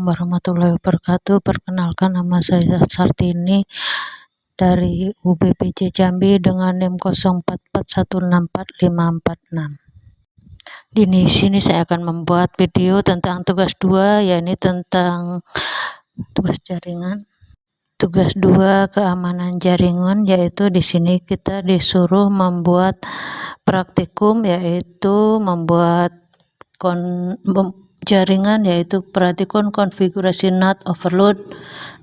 Warahmatullahi wabarakatuh. Perkenalkan, nama saya Sartini dari UBPJ Jambi dengan NIM 0441644546. Di sini saya akan membuat video tentang tugas 2, yakni tentang tugas jaringan. Tugas 2 keamanan jaringan, yaitu di sini kita disuruh membuat praktikum, yaitu membuat jaringan, yaitu praktikum konfigurasi NAT overload.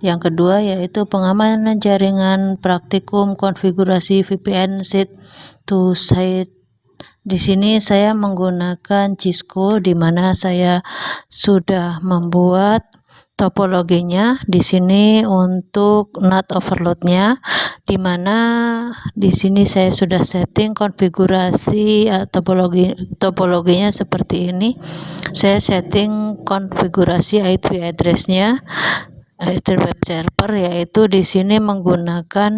Yang kedua yaitu pengamanan jaringan, praktikum konfigurasi VPN site to site. Di sini saya menggunakan Cisco, di mana saya sudah membuat topologinya. Di sini untuk NAT overloadnya, di mana di sini saya sudah setting konfigurasi topologinya seperti ini. Saya setting konfigurasi IP addressnya, web server, yaitu di sini menggunakan,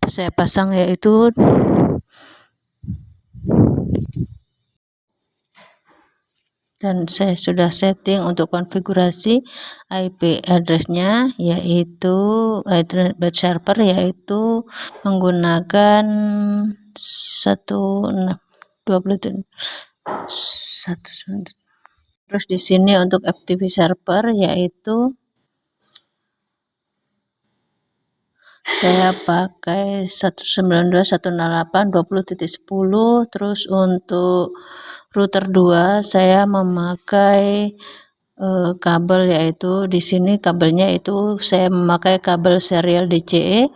saya pasang yaitu dan saya sudah setting untuk konfigurasi IP addressnya, yaitu web server, yaitu menggunakan 120. Terus di sini untuk FTP server, yaitu saya pakai 192.168.20.10. Terus untuk router 2 saya memakai kabel, yaitu di sini kabelnya itu saya memakai kabel serial DCE.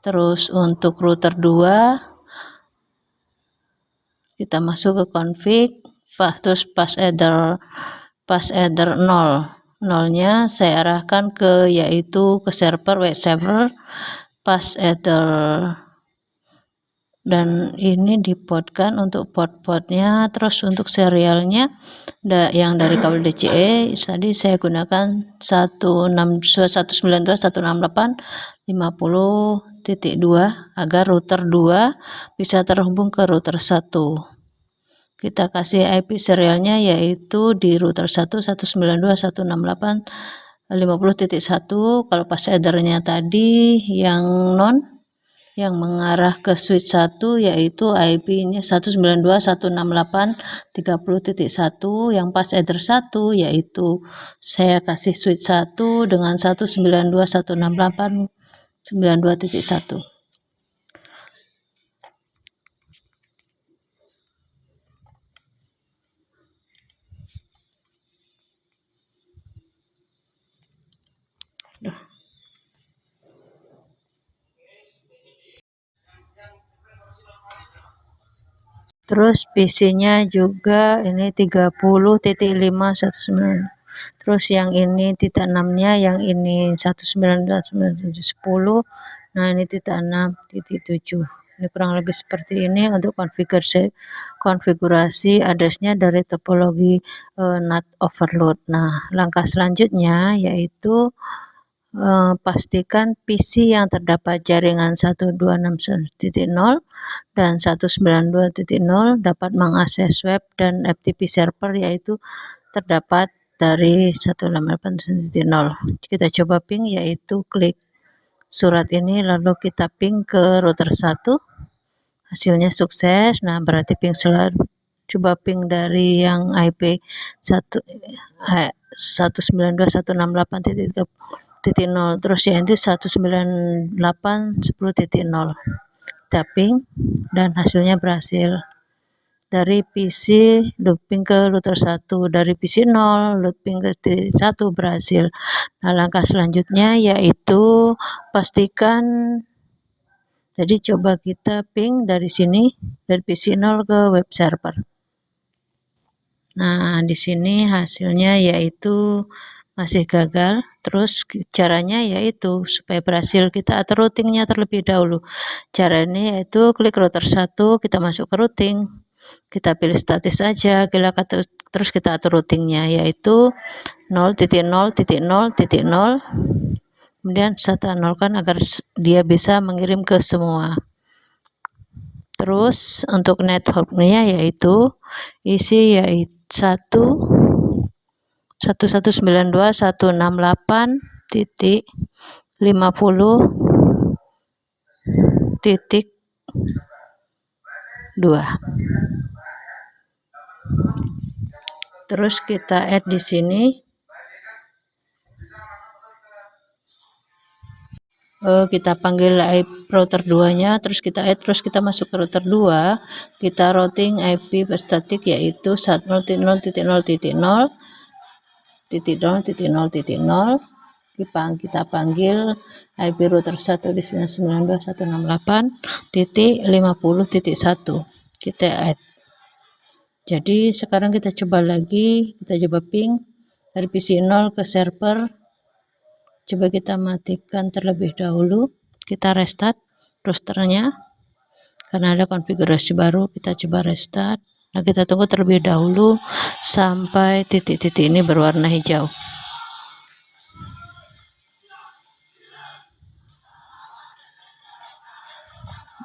Terus untuk router 2 kita masuk ke config, terus pass header 0 saya arahkan ke, yaitu ke server web server pass header, dan ini dipotkan untuk port-portnya. Terus untuk serialnya yang dari kabel DCE tadi saya gunakan 192.168.50.2 agar router 2 bisa terhubung ke router 1. Kita kasih IP serialnya, yaitu di router 1 192.168.50.1. Kalau pas headernya tadi yang mengarah ke switch 1, yaitu IP-nya 192.168.30.1. yang pas header 1, yaitu saya kasih switch 1 dengan 192.168.92.1. Terus PC-nya juga ini 30.519. Terus yang ini titik 6-nya, yang ini 192.168.10. Nah, ini titik 6.7. Ini kurang lebih seperti ini untuk konfigurasi addressnya dari topologi NAT overload. Nah, langkah selanjutnya yaitu pastikan PC yang terdapat jaringan 126.0 dan 192.0 dapat mengakses web dan FTP server, yaitu terdapat dari 168.0. Kita coba ping, yaitu klik surat ini lalu kita ping ke router 1. Hasilnya sukses. Nah, berarti ping selalu coba ping dari yang IP 192.168.0, terus ya itu 198.10.0. Tapping dan hasilnya berhasil. Dari PC looping ke router 1, dari PC 0 looping ke 1 berhasil. Nah, langkah selanjutnya yaitu pastikan, jadi coba kita ping dari sini, dari PC 0 ke web server. Nah, di sini hasilnya yaitu masih gagal. Terus caranya yaitu supaya berhasil, kita atur routingnya terlebih dahulu. Caranya yaitu klik router 1, kita masuk ke routing, kita pilih statis saja, terus kita atur routingnya yaitu 0.0.0.0, kemudian kita nolkan agar dia bisa mengirim ke semua. Terus untuk networknya yaitu isi yaitu 1 11.2.168.50.2. Terus kita add di sini. Kita panggil IP router 2-nya, terus kita add, terus kita masuk ke router 2, kita routing IP static yaitu 1.0.0.0.0.0.0. Kita panggil IP router 1 di sini 92.168.50.1. Kita add. Jadi sekarang kita coba lagi, kita coba ping dari PC 0 ke server. Coba kita matikan terlebih dahulu, kita restart rosternya karena ada konfigurasi baru. Kita coba restart. Nah, kita tunggu terlebih dahulu sampai titik-titik ini berwarna hijau.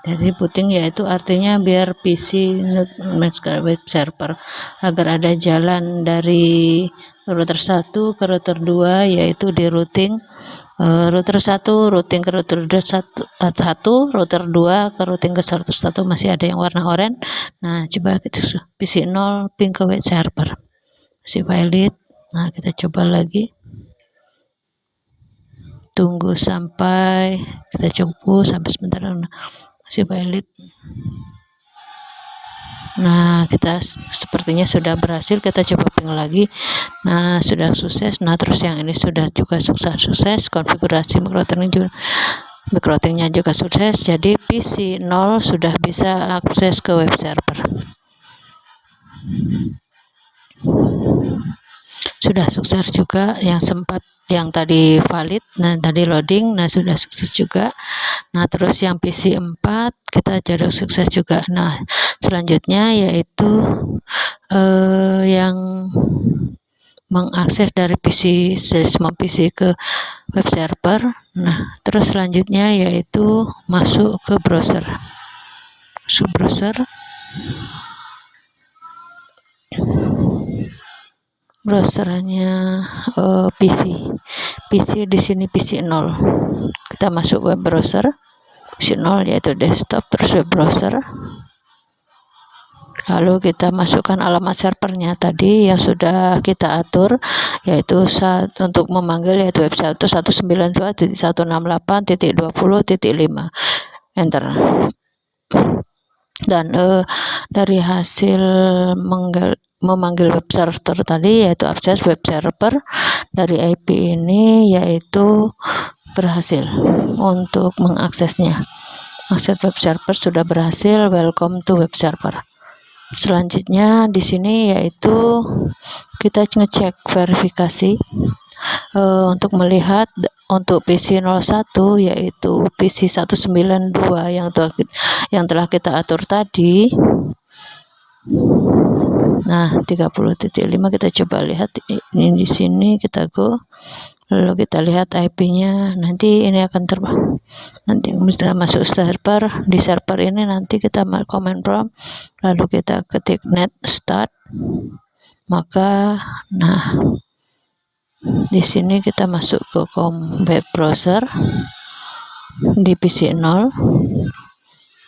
Dari booting yaitu artinya biar PC web server agar ada jalan dari router 1 ke router 2 yaitu di routing router 1 routing ke router 1, router 2 ke routing ke router 1 masih ada yang warna oranye. Nah, coba kita PC 0 ping ke web server masih valid. Nah, kita coba lagi, tunggu sampai kita coba sampai sebentar. Masih valid. Nah, kita sepertinya sudah berhasil. Kita coba ping lagi. Nah, sudah sukses. Nah, terus yang ini sudah juga sukses. Konfigurasi micro-routingnya juga sukses. Jadi PC 0 sudah bisa akses ke web server. Sudah sukses juga yang tadi valid. Nah, tadi loading, nah sudah sukses juga. Nah, terus yang PC 4 kita jadi sukses juga. Nah, selanjutnya yaitu yang mengakses dari semua PC ke web server. Nah, terus selanjutnya yaitu masuk ke browser. Browsernya PC di sini PC 0. Kita masuk web browser PC 0 yaitu desktop, terus web browser. Lalu kita masukkan alamat servernya tadi yang sudah kita atur, yaitu untuk memanggil yaitu web 192.168.20.5. Enter. Dan dari hasil memanggil web server tadi yaitu akses web server dari IP ini yaitu berhasil untuk mengaksesnya. Akses web server sudah berhasil. Welcome to web server. Selanjutnya di sini yaitu kita ngecek verifikasi untuk melihat untuk PC 01 yaitu PC 192 yang telah kita atur tadi. Nah, 30.5 kita coba lihat ini di sini, kita go. Lalu kita lihat IP-nya. Nanti ini akan nanti kita masuk server. Di server ini nanti kita command prompt, lalu kita ketik net start. Maka nah di sini kita masuk ke web browser di PC 0.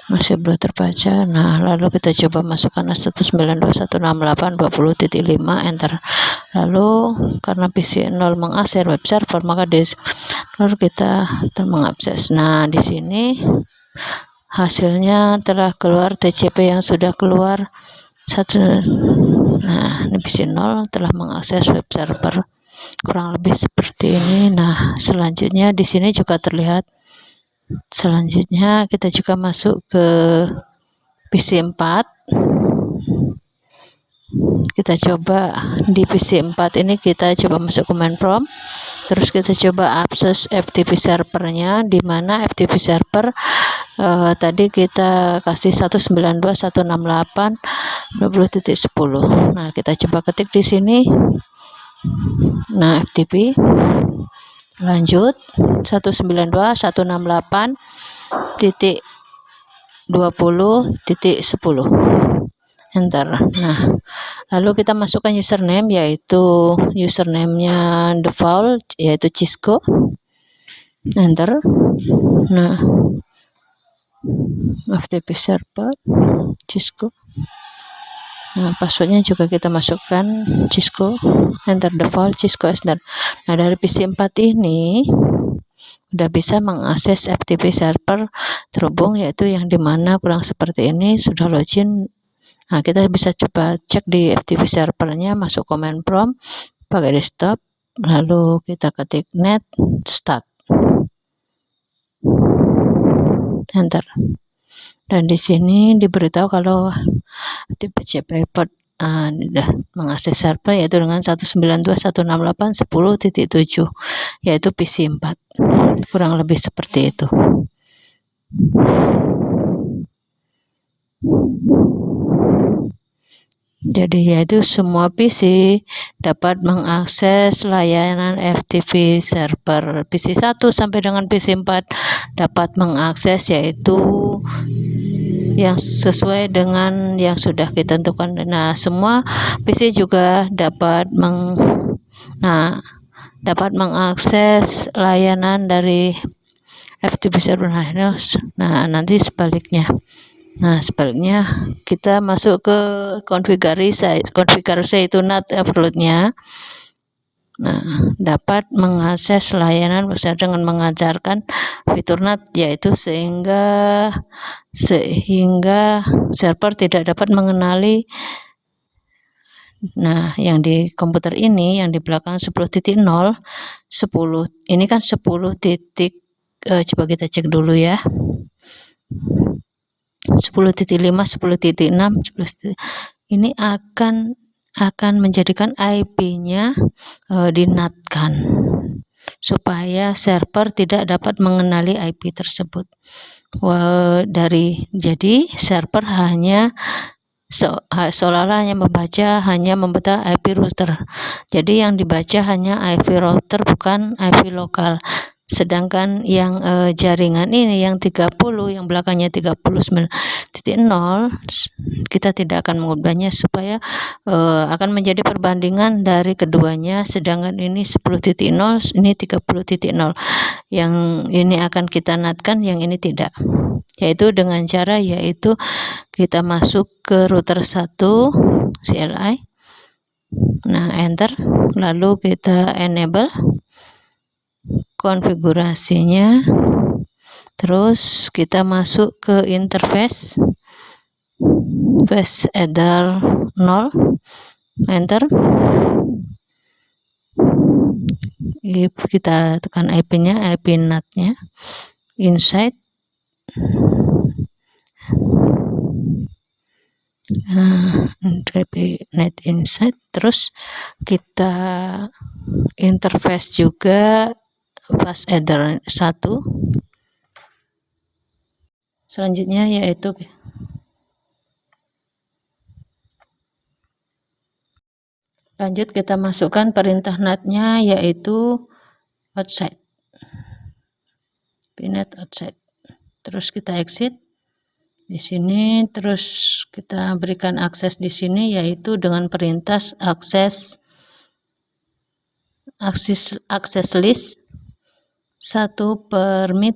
Masih belum terbaca. Nah, lalu kita coba masukkan 192.168.20.5, enter. Lalu karena PC 0 mengakses web server, maka lalu kita mengakses. Nah, di sini hasilnya telah keluar TCP yang sudah keluar. Nah, ini PC 0 telah mengakses web server. Kurang lebih seperti ini. Nah, selanjutnya di sini juga terlihat. Selanjutnya kita juga masuk ke PC 4. Kita coba di PC 4 ini kita coba masuk command prompt, terus kita coba akses FTP servernya, di mana FTP server tadi kita kasih 192.168.20.10. Nah, kita coba ketik di sini. Nah, FTP lanjut 192.168.20.10, enter. Nah, lalu kita masukkan username, yaitu username-nya default yaitu Cisco, enter. Nah, FTP server Cisco. Nah, passwordnya juga kita masukkan Cisco, enter default Cisco Enter. Nah, dari PC 4 ini udah bisa mengakses FTP server terhubung, yaitu yang dimana kurang seperti ini sudah login. Nah, kita bisa coba cek di FTP servernya, masuk command prompt pakai desktop, lalu kita ketik net start, enter. Dan di sini diberitahu kalau FTP port sudah mengakses server yaitu dengan 192.168.10.7 yaitu PC 4. Kurang lebih seperti itu. Jadi yaitu semua PC dapat mengakses layanan FTP server. PC 1 sampai dengan PC 4 dapat mengakses, yaitu yang sesuai dengan yang sudah kita tentukan. Nah, semua PC juga dapat dapat mengakses layanan dari FTP server. Nah, nanti sebaliknya. Nah, sebaliknya kita masuk ke konfigurasi itu NAT overload-nya. Nah, dapat mengakses layanan bersama dengan mengajarkan fitur NAT, yaitu sehingga server tidak dapat mengenali. Nah, yang di komputer ini yang di belakang 10.0, 10 ini kan 10 titik, coba kita cek dulu ya. 10.5, 10.6, ini akan menjadikan IP-nya dinatkan supaya server tidak dapat mengenali IP tersebut. Jadi server hanya seolah-olah hanya membaca IP router. Jadi yang dibaca hanya IP router, bukan IP lokal. Sedangkan yang jaringan ini yang 30, yang belakangnya 39.0, kita tidak akan mengubahnya supaya akan menjadi perbandingan dari keduanya. Sedangkan ini 10.0, ini 30.0. Yang ini akan kita natkan, yang ini tidak. Yaitu dengan cara kita masuk ke router 1 CLI. Nah, enter, lalu kita enable konfigurasinya, terus kita masuk ke interface header 0, enter. Kita tekan IP-nya, IP NAT-nya, inside. Net inside, terus kita interface juga fast header 1. Selanjutnya yaitu lanjut kita masukkan perintah NAT-nya, yaitu outside, pnet outside. Terus kita exit di sini, terus kita berikan akses di sini, yaitu dengan perintah akses list 1 permit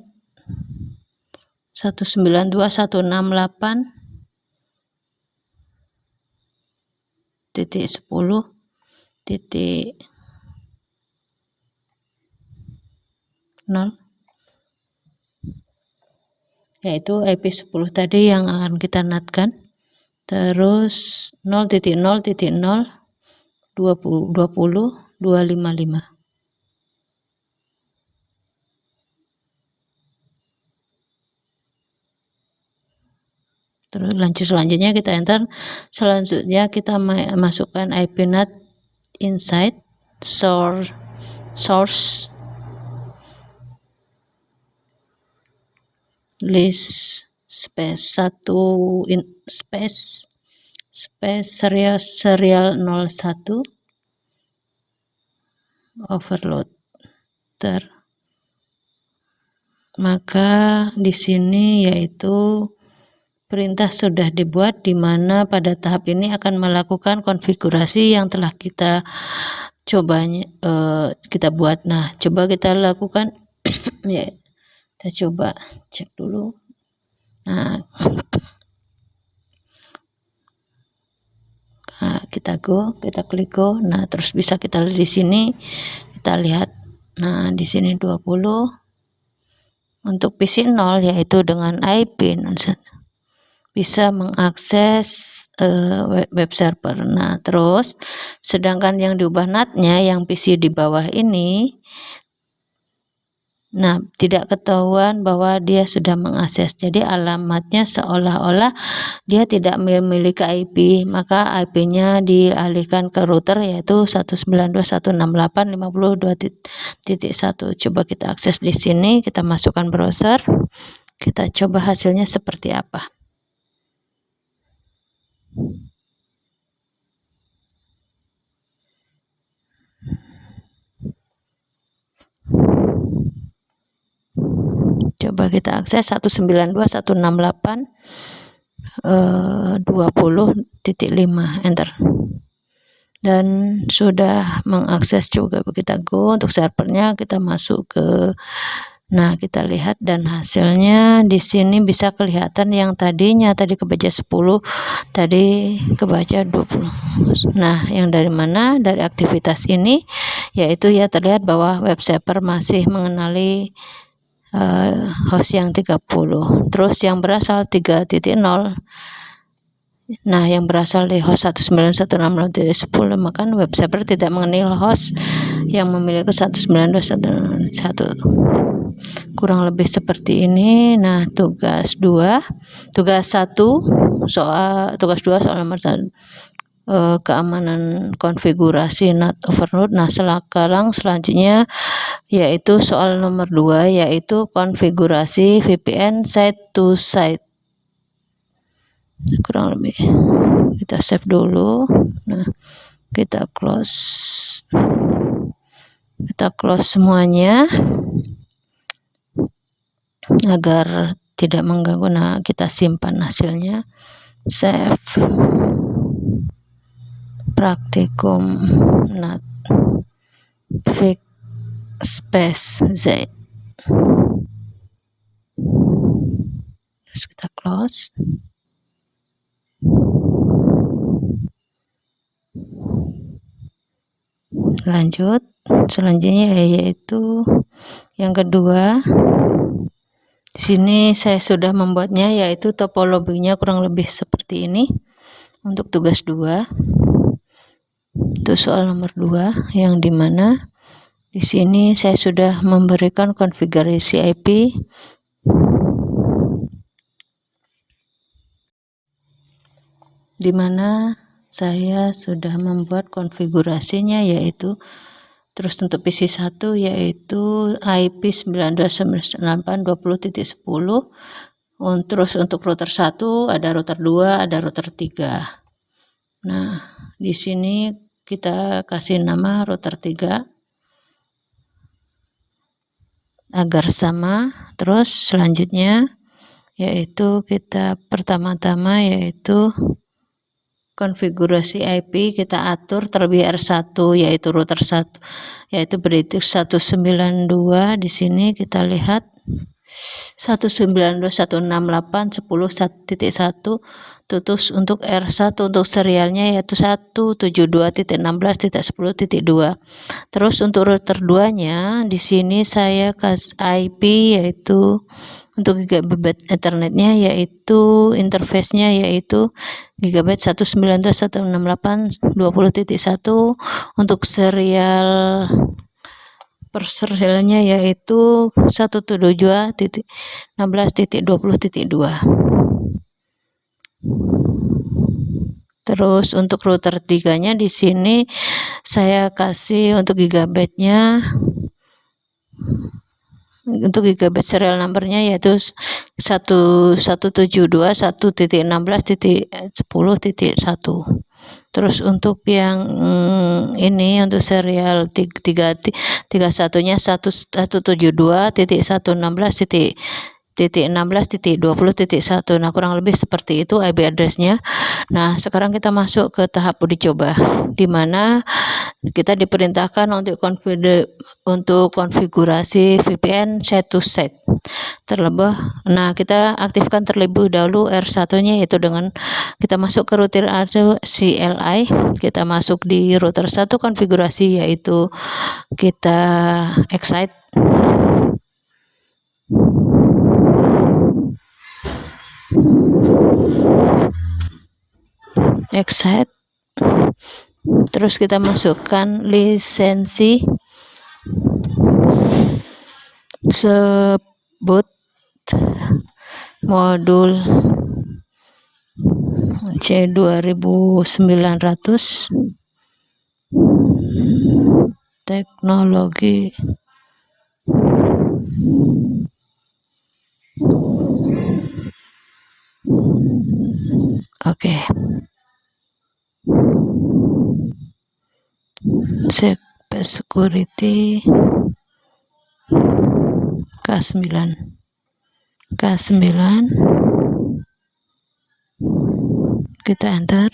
192.168.10.0, yaitu IP 10 tadi yang akan kita natkan. Terus 0.0.0.20.255. Terus selanjutnya kita enter. Selanjutnya kita masukkan IP NAT inside source list space 1 space serial 01 overload. Maka di sini yaitu perintah sudah dibuat, di mana pada tahap ini akan melakukan konfigurasi yang telah kita kita buat. Nah, coba kita lakukan ya, kita coba cek dulu. Nah, kita klik go. Nah, terus bisa kita lihat di sini, kita lihat. Nah, di sini 20 untuk PC 0, yaitu dengan IP bisa mengakses web server. Nah, terus sedangkan yang diubah NAT-nya yang PC di bawah ini, nah, tidak ketahuan bahwa dia sudah mengakses. Jadi alamatnya seolah-olah dia tidak memiliki IP, maka IP-nya dialihkan ke router, yaitu 192.168.50.2.1. Coba kita akses di sini, kita masukkan browser, kita coba hasilnya seperti apa. Coba kita akses 192.168.20.5, enter. Dan sudah mengakses juga. Kita go untuk servernya, kita masuk ke, nah, kita lihat dan hasilnya di sini bisa kelihatan yang tadi kebaca 10, tadi kebaca 20. Nah, yang dari mana? Dari aktivitas ini, yaitu ya terlihat bahwa web server masih mengenali host yang 30. Terus yang berasal 3.0, nah, yang berasal dari host 191.60.10, maka web server tidak mengenal host yang memiliki 192.168. Kurang lebih seperti ini. Nah, tugas 2 soal nomor 1, keamanan konfigurasi NAT overload. Nah, selanjutnya yaitu soal nomor 2, yaitu konfigurasi VPN site to site. Kurang lebih kita save dulu. Nah, kita close semuanya agar tidak mengganggu. Nah, kita simpan hasilnya, save praktikum NAT fix space z. Terus kita close. Lanjut, selanjutnya yaitu yang kedua. Di sini saya sudah membuatnya, yaitu topologinya kurang lebih seperti ini. Untuk tugas 2 itu soal nomor 2, yang dimana di sini saya sudah memberikan konfigurasi IP, dimana saya sudah membuat konfigurasinya, yaitu terus untuk PC 1 yaitu IP 92.168.20.10. Terus untuk router 1 ada router 2, ada router 3. Nah, di sini kita kasih nama router 3 agar sama. Terus selanjutnya yaitu kita pertama-tama yaitu konfigurasi IP kita atur terlebih R1, yaitu router 1, yaitu berarti 192. Di sini kita lihat 192.168.10.1. Terus untuk R1 untuk serialnya yaitu 172.16.10.2. Terus untuk router 2-nya di sini saya kasih IP yaitu untuk gigabit ethernetnya, yaitu interface-nya yaitu gigabit 192.168.20.1. Untuk serial per serialnya yaitu 172.16.20.2. Terus untuk router 3-nya di sini saya kasih untuk gigabitnya, untuk gigabit serial numbernya yaitu 172.1.16.10.1. Terus untuk yang ini untuk serial 31-nya 172.116.10.2. 1.16.20.1. Nah, kurang lebih seperti itu IP address-nya. Nah, sekarang kita masuk ke tahap uji coba, di mana kita diperintahkan untuk konfigurasi VPN set to set. Nah, kita aktifkan terlebih dahulu R1-nya, yaitu dengan kita masuk ke router CLI, kita masuk di router 1 konfigurasi, yaitu kita excite. Terus kita masukkan lisensi sebut modul C2900 teknologi security K9 kita enter,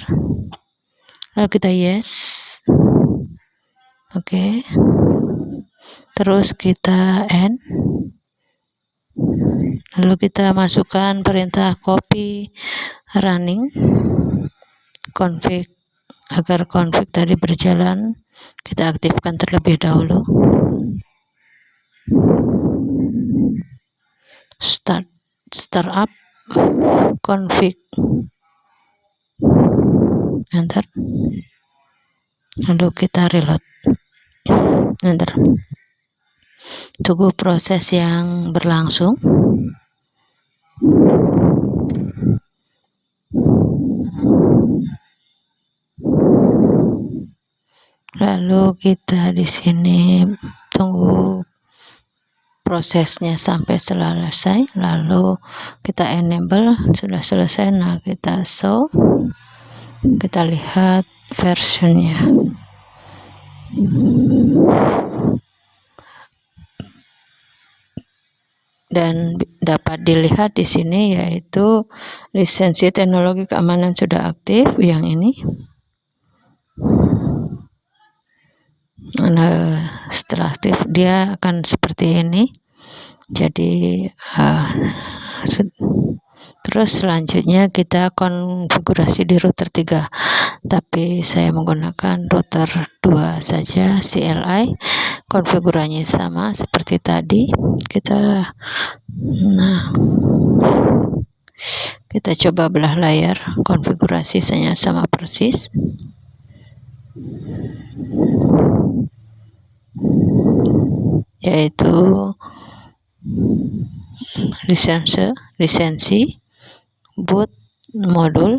lalu kita yes. Terus kita end, lalu kita masukkan perintah copy running config. Agar config tadi berjalan, kita aktifkan terlebih dahulu. Startup config, enter, lalu kita reload, enter. Tunggu proses yang berlangsung. Lalu kita di sini tunggu prosesnya sampai selesai, lalu kita enable. Sudah selesai, nah kita show, kita lihat versionnya. Dan dapat dilihat di sini, yaitu lisensi teknologi keamanan sudah aktif, yang ini. Nah, setelah aktif dia akan seperti ini. Jadi terus selanjutnya kita konfigurasi di router 3, tapi saya menggunakan router 2 saja, CLI. Konfigurasinya sama seperti tadi. Kita coba belah layar, konfigurasinya sama persis. Yaitu lisensi boot modul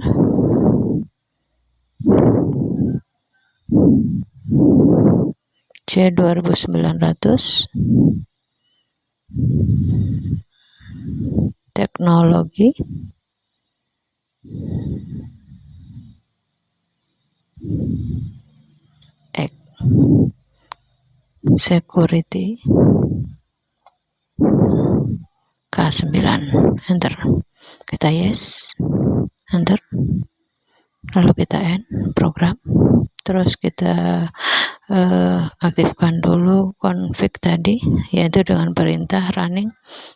C2900 teknologi security K9, enter. Kita yes, enter, lalu kita end program. Terus kita aktifkan dulu config tadi, yaitu dengan perintah running,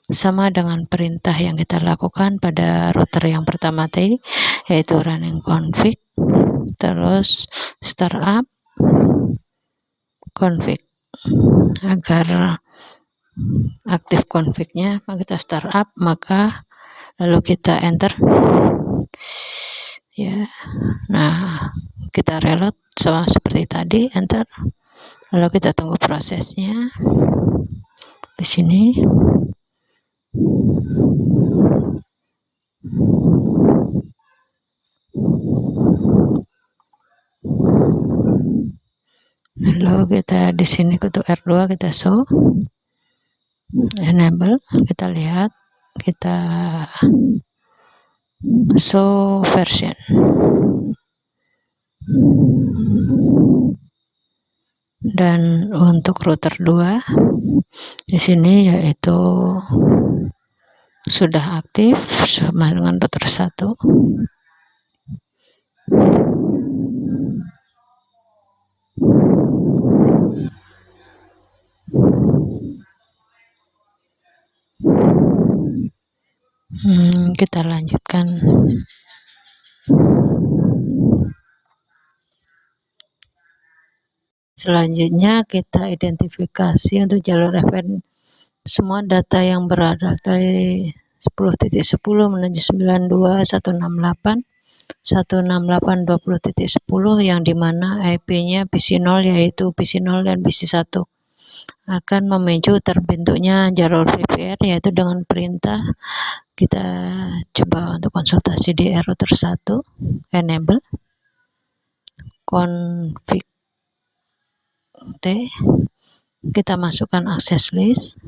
sama dengan perintah yang kita lakukan pada router yang pertama tadi, yaitu running config, terus startup config. Agar aktif confignya, kita startup, maka lalu kita enter, ya. Nah, kita reload sama seperti tadi, enter, lalu kita tunggu prosesnya di sini. Lalu kita di sini ketuk R2, kita show, enable, kita lihat, kita show version. Dan untuk router 2 di sini yaitu sudah aktif sama dengan router 1. Kita lanjutkan. Selanjutnya kita identifikasi untuk jalur FN semua data yang berada dari 10.10 menuju 92.168 168.20.10 yang dimana IP-nya PC0 yaitu PC0 dan PC1 akan memicu terbentuknya jalur VPR, yaitu dengan perintah kita coba untuk konsultasi di router 1 enable config T, kita masukkan access list,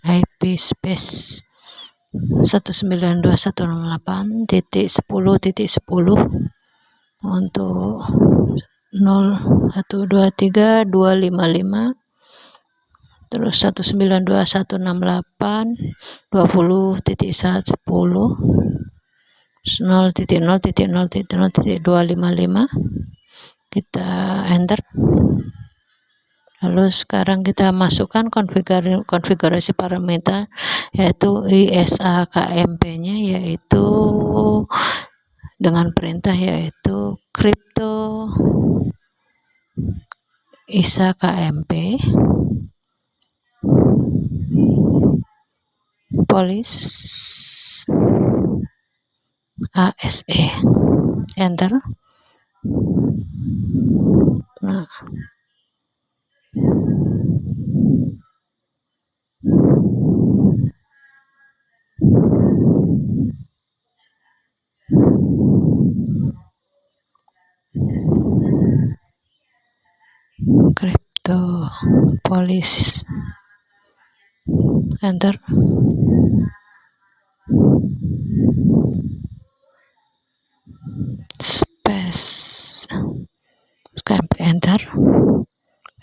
IP space 192.168.10.10 untuk 0.123.255 terus 192.168.20.10 0.0.0.0.255 kita enter. Lalu sekarang kita masukkan konfigurasi parameter yaitu ISA-KMP-nya, yaitu dengan perintah yaitu crypto ISA-KMP police ASE, enter. Nah, crypto police, enter. Space enter.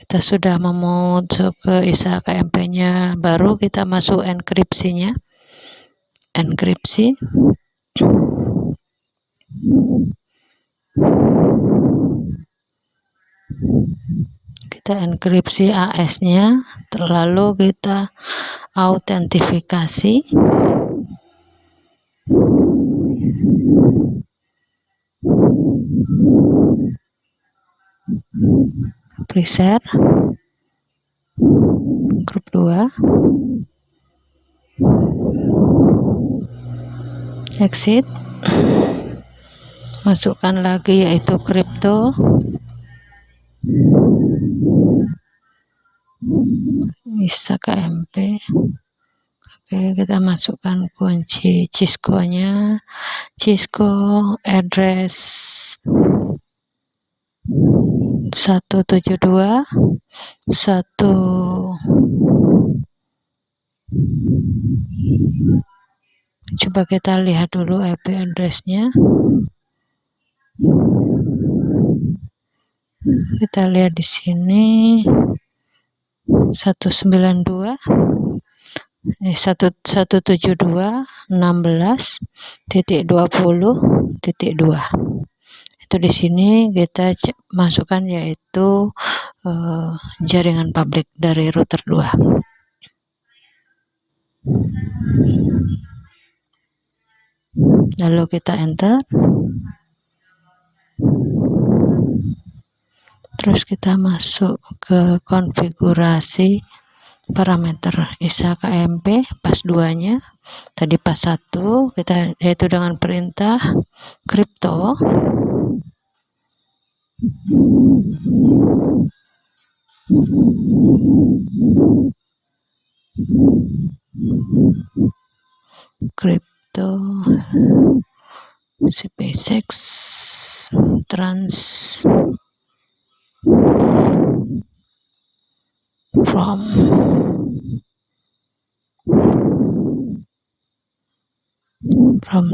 Kita sudah masuk ke ISA KMP-nya, baru kita masuk enkripsinya. Enkripsi. Kita enkripsi AS-nya, lalu kita autentifikasi. Preset grup 2, exit, masukkan lagi yaitu crypto ISA KMP. Oke, kita masukkan kunci Cisco-nya, Cisco address 172 coba kita lihat dulu IP address-nya. Kita lihat di sini 172.16.20.2. Itu di sini kita masukkan yaitu jaringan publik dari router 2. Lalu kita enter. Terus kita masuk ke konfigurasi parameter ISA KMP pas 2-nya. Tadi pas 1 kita yaitu dengan perintah crypto CP6 trans from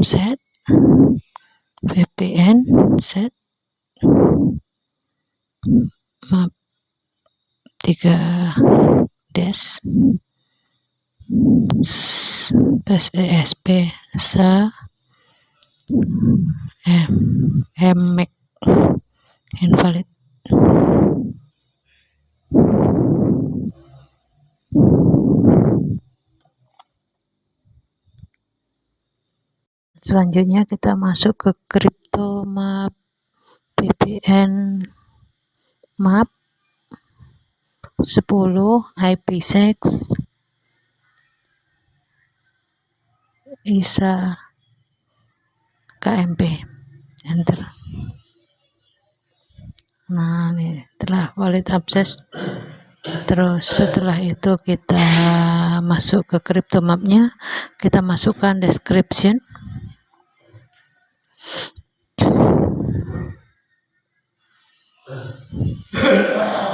set VPN set Maaf, 3 dash SESP sa make invalid. Selanjutnya kita masuk ke CryptoMap VPN map 10 IPsec ISA KMP, enter. Nah, ini telah valid access. Terus setelah itu kita masuk ke CryptoMap-nya, kita masukkan description.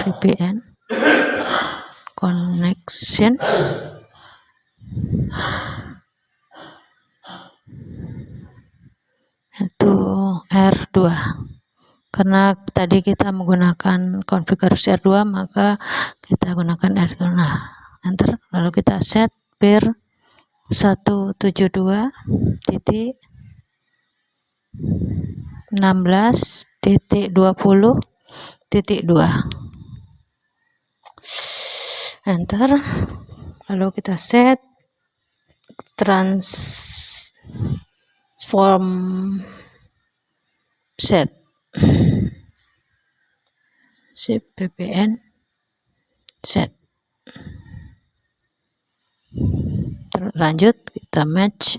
VPN connection itu R2, karena tadi kita menggunakan konfigurasi R2 maka kita gunakan R2. Nah, enter. Lalu kita set peer 172.16.20.2, enter. Lalu kita set transform set VPN set. Lanjut kita match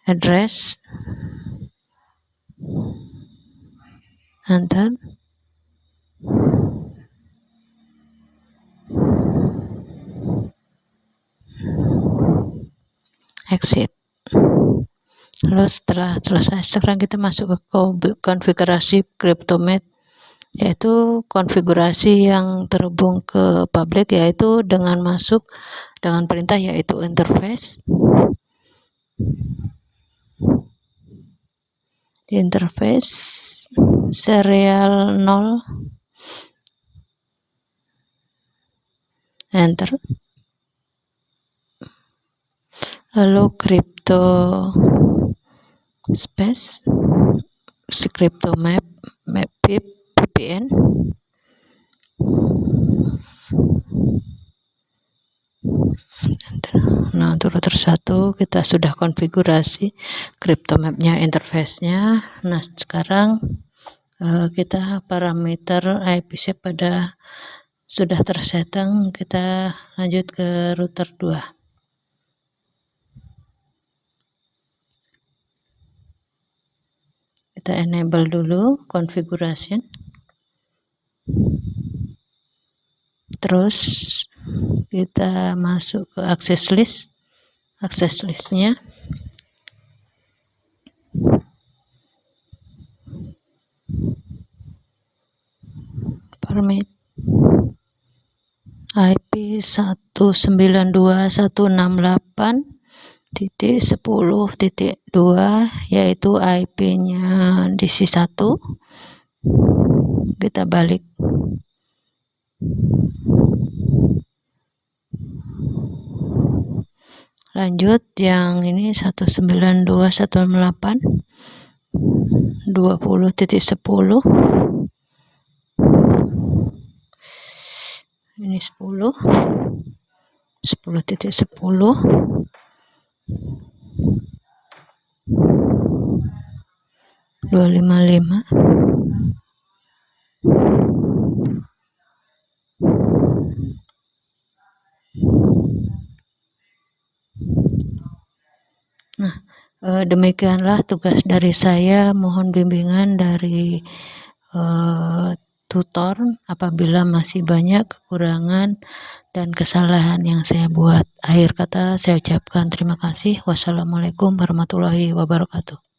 address, enter. Exit. Lalu setelah selesai, sekarang kita masuk ke konfigurasi CryptoMap, yaitu konfigurasi yang terhubung ke public, yaitu dengan masuk dengan perintah yaitu interface. Di interface serial 0, enter. Lalu crypto space CryptoMap VPN, enter. Nah, untuk router 1 kita sudah konfigurasi CryptoMap-nya, interface-nya. Nah, sekarang kita parameter IPsec pada sudah tersetting. Kita lanjut ke router 2. Kita enable dulu configuration, terus kita masuk ke access listnya, permit IP 192.168.10.2, yaitu IP-nya DC1. Kita balik. Lanjut yang ini 192.168.20.10. Ini 10.10 255. Nah, demikianlah tugas dari saya. Mohon bimbingan dari tutor apabila masih banyak kekurangan dan kesalahan yang saya buat. Akhir kata saya ucapkan terima kasih. Wassalamualaikum warahmatullahi wabarakatuh.